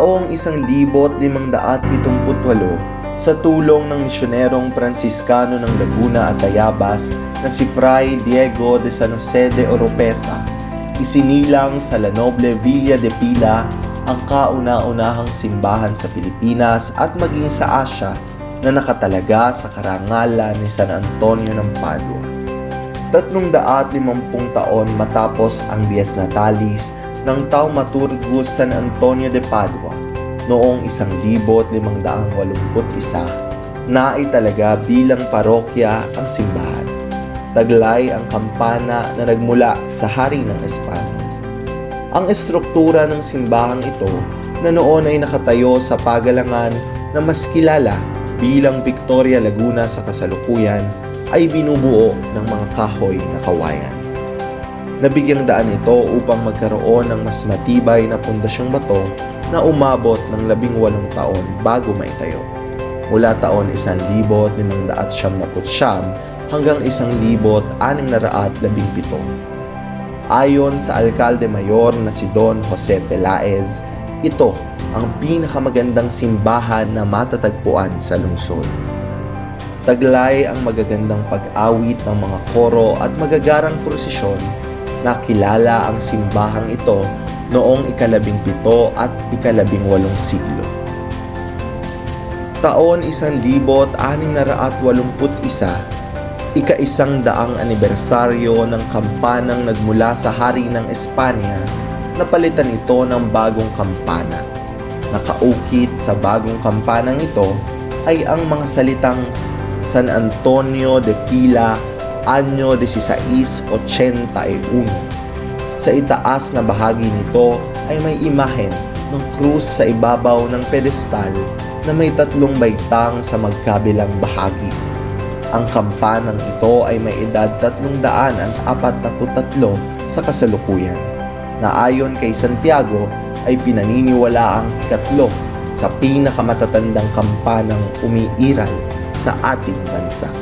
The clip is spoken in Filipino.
Taong 1578 sa tulong ng misyonerong Pransiskano ng Laguna at Tayabas na si Fray Diego de San Jose de Oropesa, isinilang sa La Noble Villa de Pila ang kauna-unahang simbahan sa Pilipinas at maging sa Asya na nakatalaga sa karangalan ni San Antonio ng Padua. 350 taon matapos ang Dies Natalis ng Taumaturgus San Antonio de Padua noong 1581, naitalaga bilang parokya ang simbahan. Taglay ang kampana na nagmula sa hari ng Espanya. Ang estruktura ng simbahang ito na noon ay nakatayo sa pagalangan na mas kilala bilang Victoria Laguna sa kasalukuyan ay binubuo ng mga kahoy na kawayan. Nabigyang daan ito upang magkaroon ng mas matibay na pundasyong bato na umabot ng 18 taon bago maitayo. Mula taon 1579 hanggang 1617. Ayon sa Alkalde Mayor na si Don Jose Pelaez, ito ang pinakamagandang simbahan na matatagpuan sa lungsod. Taglay ang magagandang pag-awit ng mga koro at magagarang prosesyon na kilala ang simbahang ito noong ika-17 at ika-18 siglo. Taon 1681, ika-100 anibersaryo ng kampanang nagmula sa hari ng Espanya, napalitan ito ng bagong kampana. Nakaukit sa bagong kampanang ito ay ang mga salitang San Antonio de Pila, Año 1681. Sa itaas na bahagi nito ay may imahen ng krus sa ibabaw ng pedestal na may 3 baitang sa magkabilang bahagi. Ang kampanang ito ay may edad 343 sa kasalukuyan, na ayon kay Santiago ay pinaniniwalaang ikatlo sa pinakamatatandang kampanang umiiral sa ating bansa.